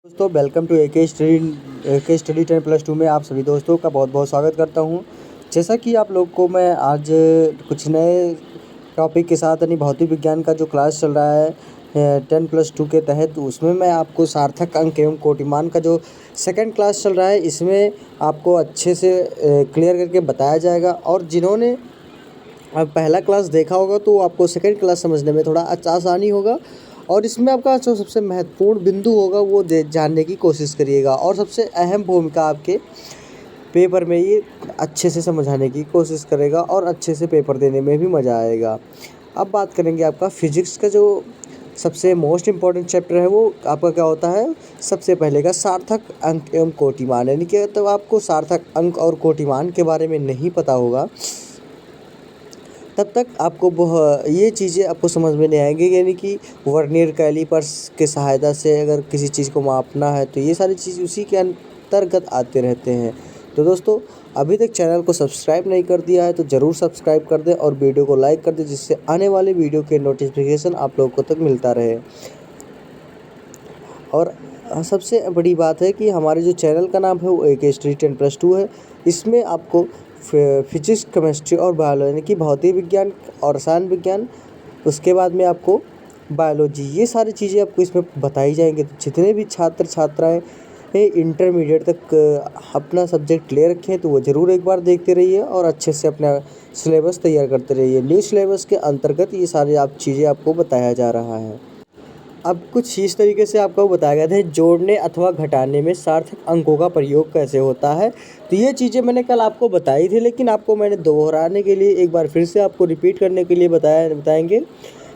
दोस्तों welcome to ए के study 10+2 में आप सभी दोस्तों का बहुत बहुत स्वागत करता हूं। जैसा कि आप लोग को मैं आज कुछ नए टॉपिक के साथ यानी भौतिक विज्ञान का जो क्लास चल रहा है 10+2 के तहत, उसमें मैं आपको सार्थक अंक एवं कोटिमान का जो सेकंड क्लास चल रहा है इसमें आपको अच्छे से क्लियर करके बताया जाएगा। और जिन्होंने अब पहला क्लास देखा होगा तो आपको सेकंड क्लास समझने में थोड़ा आसानी होगा। और इसमें आपका जो सबसे महत्वपूर्ण बिंदु होगा वो जानने की कोशिश करिएगा, और सबसे अहम भूमिका आपके पेपर में ये अच्छे से समझाने की कोशिश करेगा और अच्छे से पेपर देने में भी मज़ा आएगा। अब बात करेंगे आपका फिजिक्स का जो सबसे मोस्ट इम्पॉर्टेंट चैप्टर है वो आपका क्या होता है। सबसे पहले का सार्थक अंक एवं कोटिमान, यानी कि तो आपको सार्थक अंक और कोटिमान के बारे में नहीं पता होगा तब तक आपको ये चीज़ें आपको समझ में नहीं आएंगी। यानी कि वर्नियर कैलिपर्स के सहायता से अगर किसी चीज़ को मापना है तो ये सारी चीज़ उसी के अंतर्गत आते रहते हैं। तो दोस्तों अभी तक चैनल को सब्सक्राइब नहीं कर दिया है तो ज़रूर सब्सक्राइब कर दें और वीडियो को लाइक कर दें, जिससे आने वाले वीडियो के नोटिफिकेशन आप लोगों को तक मिलता रहे। और सबसे बड़ी बात है कि हमारे जो चैनल का नाम है वो ए के स्टडी 10+2 है। इसमें आपको फिजिक्स, केमिस्ट्री और बायोलॉजी यानी कि भौतिक विज्ञान और रसायन विज्ञान, उसके बाद में आपको बायोलॉजी, ये सारी चीज़ें आपको इसमें बताई जाएंगी। तो जितने भी छात्र छात्राएं इंटरमीडिएट तक अपना सब्जेक्ट ले रखे हैं तो वो ज़रूर एक बार देखते रहिए और अच्छे से अपना सिलेबस तैयार करते रहिए। न्यू सिलेबस के अंतर्गत ये सारी चीज़ें आपको बताया जा रहा है। अब कुछ इस तरीके से आपको बताया गया था, जोड़ने अथवा घटाने में सार्थक अंकों का प्रयोग कैसे होता है। तो ये चीज़ें मैंने कल आपको बताई थी, लेकिन आपको मैंने दोहराने के लिए एक बार फिर से आपको रिपीट करने के लिए बताएंगे।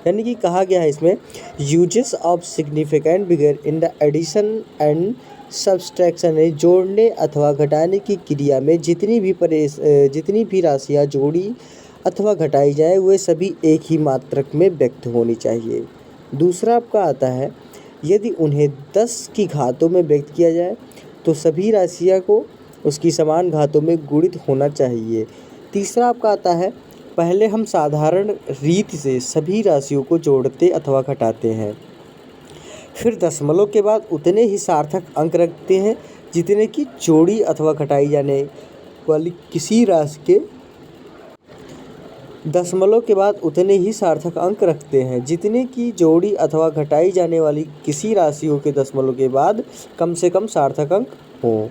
यानी कि कहा गया है इसमें, uses of significant figure in the addition and subtraction, जोड़ने अथवा घटाने की क्रिया में जितनी भी राशियाँ जोड़ी अथवा घटाई जाए वे सभी एक ही मात्रक में व्यक्त होनी चाहिए। दूसरा आपका आता है, यदि उन्हें 10 की घातों में व्यक्त किया जाए तो सभी राशियों को उसकी समान घातों में गुणित होना चाहिए। तीसरा आपका आता है, पहले हम साधारण रीत से सभी राशियों को जोड़ते अथवा घटाते हैं, फिर दशमलव के बाद उतने ही सार्थक अंक रखते हैं जितने की जोड़ी अथवा घटाई जाने वाली किसी राशि के दशमलव के बाद उतने ही सार्थक अंक रखते हैं जितने की जोड़ी अथवा घटाई जाने वाली किसी राशियों के दशमलव के बाद कम से कम सार्थक अंक हो।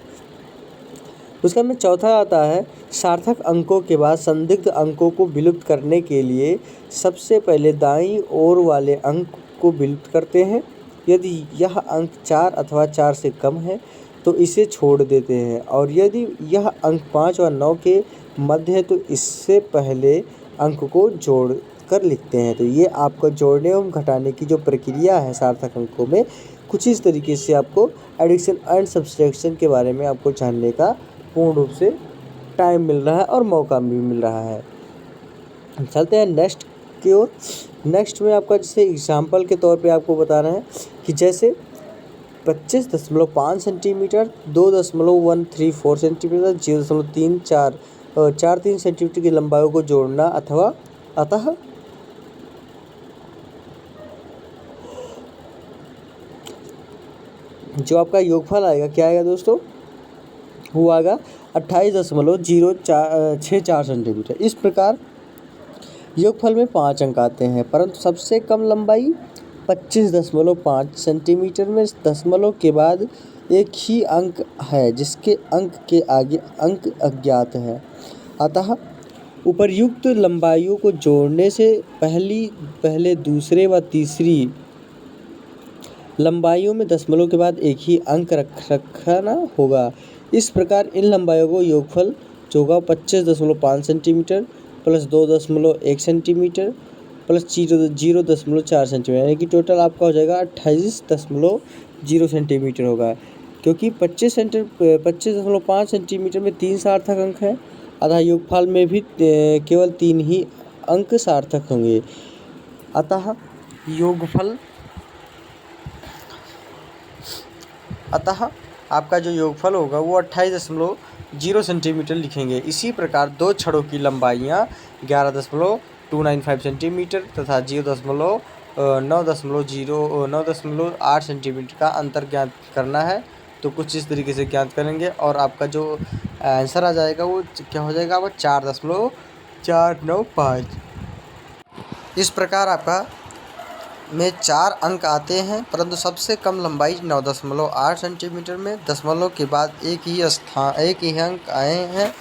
उसका में चौथा आता है, सार्थक अंकों के बाद संदिग्ध अंकों को विलुप्त करने के लिए सबसे पहले दाईं ओर वाले अंक को विलुप्त करते हैं। यदि यह अंक 4 अथवा 4 से कम है तो इसे छोड़ देते हैं, और यदि यह अंक 5 और 9 के मध्य है तो इससे पहले अंक को जोड़ कर लिखते हैं। तो ये आपको जोड़ने एवं घटाने की जो प्रक्रिया है सार्थक अंकों में, कुछ इस तरीके से आपको एडिशन एंड सब्सट्रैक्शन के बारे में आपको जानने का पूर्ण रूप से टाइम मिल रहा है और मौका भी मिल रहा है। चलते हैं नेक्स्ट की ओर। नेक्स्ट में आपका जैसे एग्जाम्पल के तौर पे आपको बता रहे हैं कि जैसे 25.5 सेंटीमीटर, 2.134 सेंटीमीटर, 0.43 सेंटीमीटर की लंबाई को जोड़ना अतः जो आपका योगफल आएगा क्या आएगा दोस्तों, वो आएगा 28.064 सेंटीमीटर। इस प्रकार योगफल में 5 अंक आते हैं, परंतु सबसे कम लंबाई 25.5 सेंटीमीटर में दशमलव के बाद एक ही अंक है जिसके अंक के आगे अंक अज्ञात है। अतः उपर्युक्त लंबाइयों को जोड़ने से पहले दूसरे व तीसरी लंबाइयों में दशमलव के बाद एक ही अंक रखना होगा। इस प्रकार इन लंबाइयों को योगफल जो होगा 25.5 centimetre plus 2.1 centimetre plus 0.4 centimetre, यानी कि टोटल आपका हो जाएगा 28.0 सेंटीमीटर होगा। क्योंकि 25.5 सेंटीमीटर में 3 सार्थक अंक हैं, अतः योगफल में भी केवल 3 ही अंक सार्थक होंगे। अतः आपका जो योगफल होगा वो 28.0 सेंटीमीटर लिखेंगे। इसी प्रकार दो छड़ों की लंबाइयाँ 11.295 सेंटीमीटर तथा 0.5 9.8 सेंटीमीटर का अंतर ज्ञात करना है। तो कुछ इस तरीके से ज्ञात करेंगे और आपका जो आंसर आ जाएगा वो क्या हो जाएगा, वो 4.495। इस प्रकार आपका में 4 अंक आते हैं, परंतु सबसे कम लंबाई 9.8 सेंटीमीटर में दशमलव के बाद एक ही अंक आए हैं।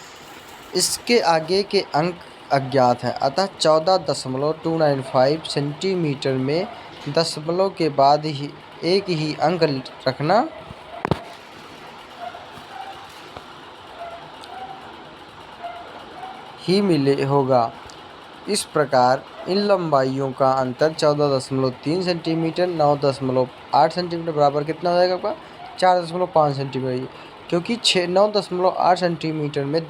इसके आगे के अंक अज्ञात हैं, अतः 14.295 सेंटीमीटर में दशमलव के बाद ही एक ही अंक रखना ही मिले होगा। इस प्रकार इन लंबाइयों का अंतर 14.3 सेंटीमीटर 9.8 सेंटीमीटर बराबर कितना हो जाएगा आपका 4.5 सेंटीमीटर, क्योंकि 9.8 सेंटीमीटर में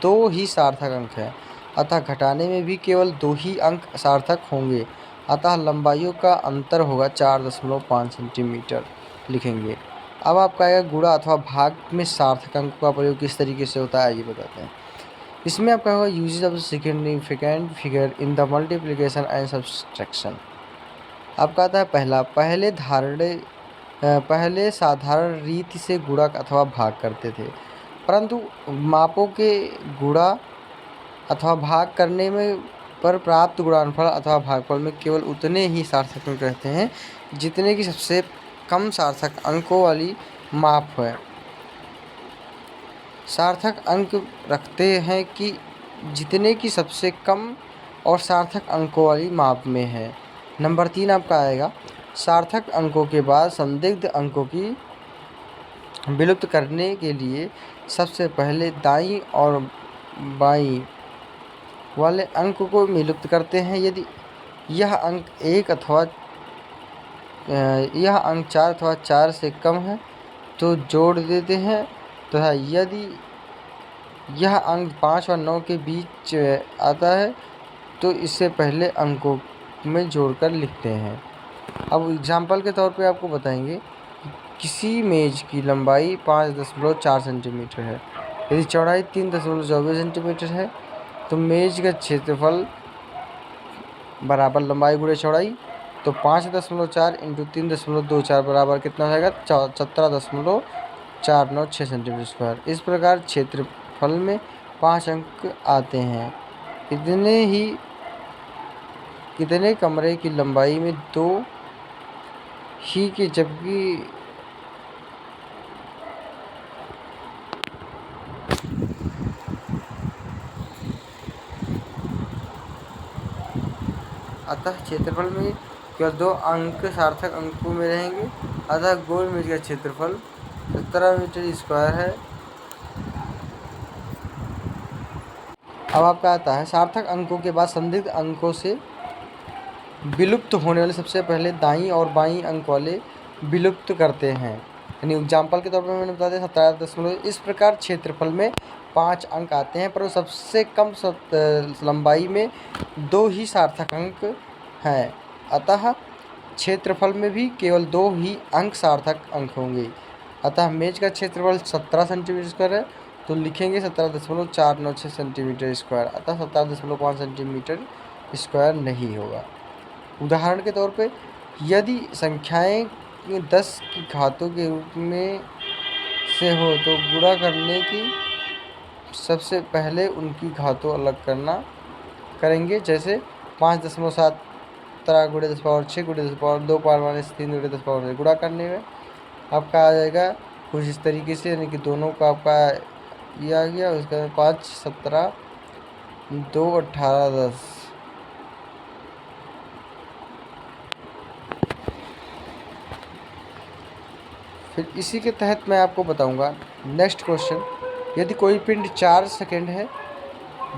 2 ही सार्थक अंक हैं, अतः घटाने में भी केवल 2 ही अंक सार्थक होंगे, अतः लंबाइयों का अंतर होगा 4.5 सेंटीमीटर लिखेंगे। अब आपका आएगा गुणा अथवा भाग में सार्थक अंक का प्रयोग किस तरीके से होता है आइए बताते हैं। इसमें आपका होगा uses of significant figure in the multiplication and subtraction. आपका आता है पहले साधारण रीति से गुणा अथवा भाग करते थे, परंतु मापों के गुणा अथवा भाग करने में पर प्राप्त गुणनफल अथवा भागफल में केवल उतने ही सार्थक अंक रहते हैं जितने की सबसे कम सार्थक अंकों वाली माप है। सार्थक अंक रखते हैं कि जितने की सबसे कम और सार्थक अंकों वाली माप में है। नंबर 3 आपका आएगा सार्थक अंकों के बाद संदिग्ध अंकों की विलुप्त करने के लिए सबसे पहले दाईं और बाईं वाले अंक को विलुप्त करते हैं। यदि यह अंक 4 अथवा 4 से कम है तो जोड़ देते हैं तथा यदि यह अंक 5 और 9 के बीच आता है तो इससे पहले अंकों में जोड़कर लिखते हैं। अब एग्जाम्पल के तौर पे आपको बताएंगे किसी मेज की लंबाई 5.4 सेंटीमीटर है, यदि चौड़ाई 3.24 सेंटीमीटर है तो मेज का क्षेत्रफल बराबर लंबाई गुणे चौड़ाई, तो 5.4 इंटू 3.24 बराबर कितना हो जाएगा 17.496 सेंटीमीटर स्क्वायर। इस प्रकार क्षेत्रफल में 5 अंक आते हैं। कितने कमरे की लंबाई में 2 ही की जबकि अतः क्षेत्रफल में केवल 2 अंक सार्थक अंकों में रहेंगे, अतः गोल मेज का क्षेत्रफल 17 मीटर स्क्वायर है। अब आपका आता है सार्थक अंकों के बाद संदिग्ध अंकों से विलुप्त होने वाले सबसे पहले दाईं और बाईं अंक वाले विलुप्त करते हैं। यानी एग्जाम्पल के तौर पर मैंने बता दिया 17.। इस प्रकार क्षेत्रफल में 5 अंक आते हैं, पर सबसे कम लंबाई में 2 ही सार्थक अंक हैं, अतः क्षेत्रफल में भी केवल 2 ही अंक सार्थक अंक होंगे। अतः मेज का क्षेत्रफल 17 सेंटीमीटर स्क्वायर है तो लिखेंगे 17.496 सेंटीमीटर स्क्वायर, अतः 17.5 सेंटीमीटर स्क्वायर नहीं होगा। उदाहरण के तौर पे यदि संख्याएं 10 की घातों के रूप में से हो तो गुणा करने की सबसे पहले उनकी घातों अलग करेंगे, जैसे 5.7 गुणे 10⁻6 गुणे 10⁻2 -3 गुणे 10⁻6 गुणा करने में आपका आ जाएगा कुछ इस तरीके से, यानी कि दोनों का आपका ये आ गया। उसका 5 17 2 18 10। फिर इसी के तहत मैं आपको बताऊंगा नेक्स्ट क्वेश्चन, यदि कोई पिंड 4 सेकंड है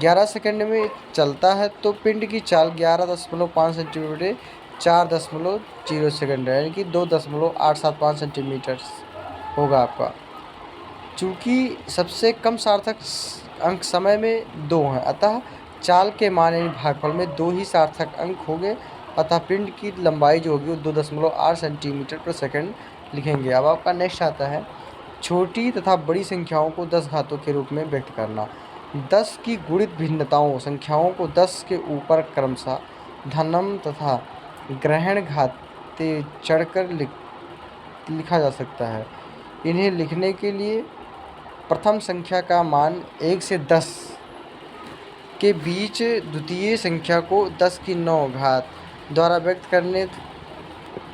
11 सेकंड में चलता है तो पिंड की चाल 11.5 सेंटीमीटर 4.0 सेकंड है, यानी कि 2.875 सेंटीमीटर होगा आपका। चूँकि सबसे कम सार्थक अंक समय में 2 हैं, अतः चाल के मान यानी भागफल में 2 ही सार्थक अंक होंगे, अतः पिंड की लंबाई जो होगी वो 2.8 सेंटीमीटर पर सेकंड लिखेंगे। अब आपका नेक्स्ट आता है छोटी तथा बड़ी संख्याओं को 10 घातों के रूप में व्यक्त करना। 10 की गुणित भिन्नताओं संख्याओं को 10 के ऊपर क्रमशः धनम तथा ग्रहण घाते चढ़कर लिखा जा सकता है। इन्हें लिखने के लिए प्रथम संख्या का मान 1 से 10 के बीच द्वितीय संख्या को 10 की 9 घात द्वारा व्यक्त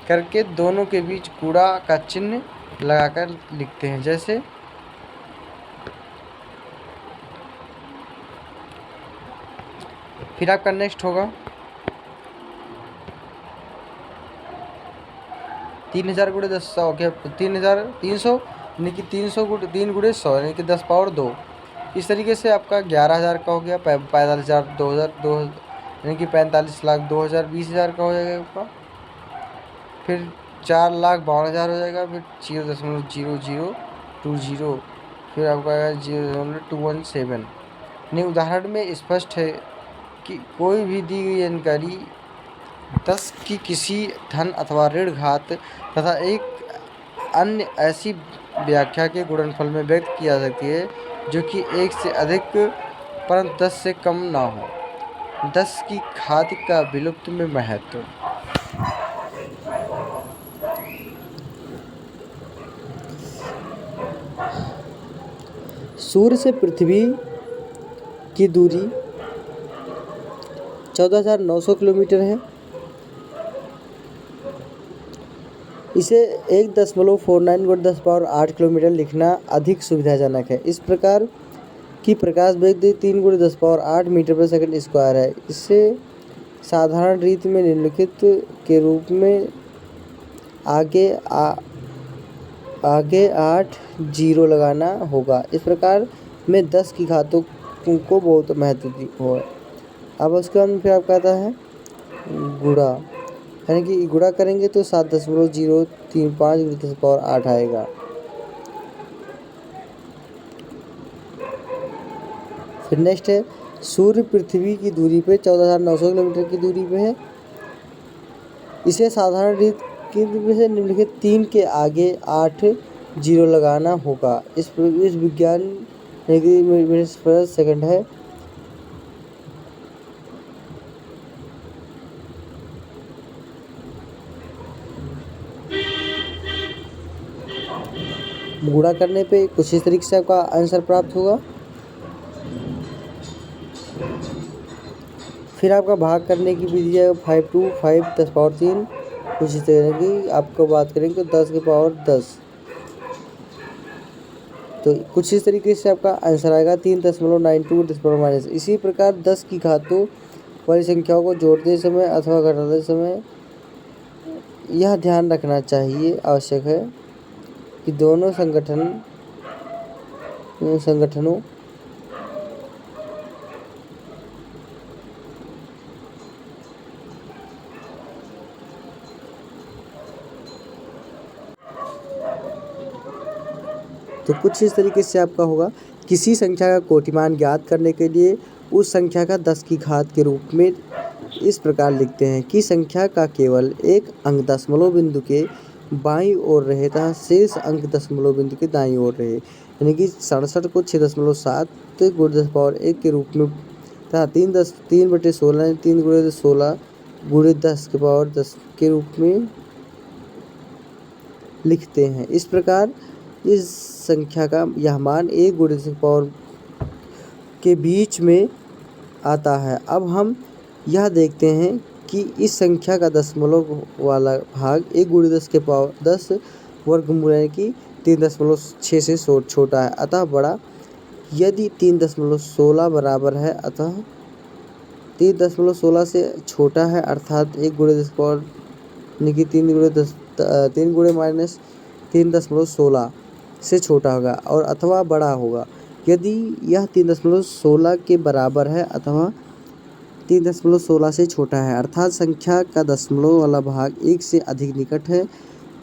करके दोनों के बीच गुणा का चिन्ह लगाकर लिखते हैं। जैसे फिर आपका नेक्स्ट होगा 3000 गुणे 10 100 क्या 3300 यानी कि 300 गुणे 3 गुणे 100 यानी कि 10 पावर 2। इस तरीके से आपका 11,000 का हो गया, 45,000 2,000 यानी कि 45 लाख 2,000 20,000 का हो जाएगा आपका। फिर 4,52,000 हो जाएगा। फिर 0.0020 फिर आपका 0.217। यानी उदाहरण में स्पष्ट है कि कोई भी दी गई जानकारी 10 की किसी धन अथवा ऋण घात तथा एक अन्य ऐसी व्याख्या के गुणनफल में व्यक्त की जा सकती है जो कि 1 से अधिक परंतु 10 से कम ना हो। 10 की घात का विलुप्त में महत्व। सूर्य से पृथ्वी की दूरी 14,900 किलोमीटर है। इसे 1.49 × 10⁸ किलोमीटर लिखना अधिक सुविधाजनक है। इस प्रकार की प्रकाश वेग 3 × 10⁸ मीटर पर सेकंड स्क्वायर है। इसे साधारण रीति में निम्नलिखित के रूप में आगे 8 जीरो लगाना होगा। इस प्रकार में 10 की घातों को बहुत महत्व हो। अब उसके बाद फिर आपका आता है गुणा, यानी कि गुणा करेंगे तो 7.035 × 10⁸ आएगा। फिर नेक्स्ट है सूर्य पृथ्वी की दूरी पे 14,900 किलोमीटर की दूरी पे है। इसे साधारण रीति से निम्नलिखित 3 के आगे 8 जीरो लगाना होगा। इस विज्ञान सेकंड है। गुणा करने पे कुछ इस तरीके से आपका आंसर प्राप्त होगा। फिर आपका भाग करने की विधि है 5 2 5 10⁻3। कुछ इस तरह की आपको बात करेंगे तो 10 की पावर 10। तो कुछ इस तरीके से आपका आंसर आएगा 3.92 10⁻−। इसी प्रकार 10 की घातों वाली संख्याओं को जोड़ते समय अथवा घटाते समय यह ध्यान रखना चाहिए आवश्यक है कि दोनों संगठनों तो कुछ इस तरीके से आपका होगा। किसी संख्या का कोटिमान ज्ञात करने के लिए उस संख्या का 10 की घात के रूप में इस प्रकार लिखते हैं कि संख्या का केवल एक अंक दशमलव बिंदु के बाईं ओर रहे तथा शेष अंक दशमलव बिंदु के दाईं ओर रहे। यानी कि 67 को 6.7 × 10⁻1 के रूप में तथा 3/16 3 × 16 × 10⁻10 के रूप में लिखते हैं। इस प्रकार इस संख्या का यह मान 1 × 10⁻ के बीच में आता है। अब हम यह देखते हैं कि इस संख्या का दशमलव वाला भाग 1 × 10 वर्गमूल यानी कि 3.6 से छोटा है अतः बड़ा। यदि 3.16 बराबर है अतः 3.16 से छोटा है अर्थात 1 × 10 यानी कि 3 × 3.16 से छोटा होगा और अथवा बड़ा होगा। यदि यह 3.16 के बराबर है अथवा 3.16 से छोटा है अर्थात संख्या का दशमलव वाला भाग 1 से अधिक निकट है,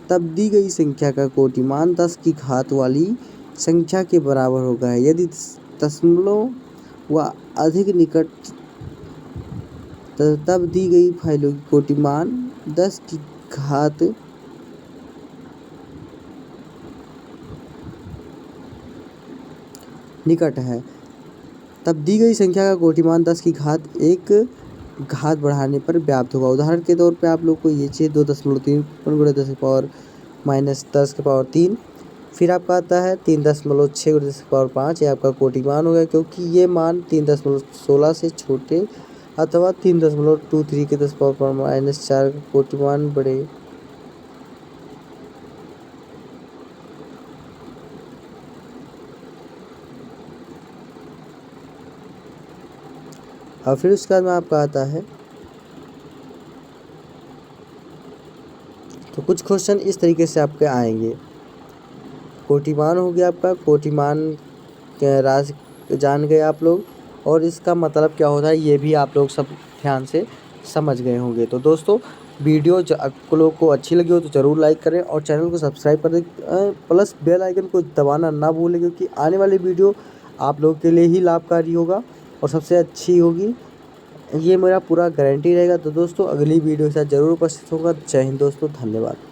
तब दी गई संख्या का कोटिमान 10 की घात वाली संख्या के बराबर होगा। यदि दशमलव व अधिक निकट तब दी गई फाइलों की कोटिमान 10 की घात निकट है, तब दी गई संख्या का कोटिमान 10 की घात 1 घात बढ़ाने पर व्याप्त होगा। उदाहरण के तौर पे आप लोग को ये चाहिए 2.3 गुणा 10⁻³ फिर आपका आता है 3.6 गुणा 10⁻5, ये आपका कोटि मान हो गया, क्योंकि ये मान 3.16 से छोटे अथवा 3.23 के 10⁻⁻4 का कोटि मान बड़े। और फिर उसके बाद में आपका आता है, तो कुछ क्वेश्चन इस तरीके से आपके आएंगे। कोटिमान हो गया आपका, कोटिमान राशि जान गए आप लोग, और इसका मतलब क्या होता है ये भी आप लोग सब ध्यान से समझ गए होंगे। तो दोस्तों वीडियो आप लोग को अच्छी लगी हो तो ज़रूर लाइक करें और चैनल को सब्सक्राइब कर दें, प्लस बेल आइकन को दबाना ना भूलें, क्योंकि आने वाली वीडियो आप लोग के लिए ही लाभकारी होगा और सबसे अच्छी होगी, ये मेरा पूरा गारंटी रहेगा। तो दोस्तों अगली वीडियो के साथ ज़रूर उपस्थित होगा। जय हिंद दोस्तों, धन्यवाद।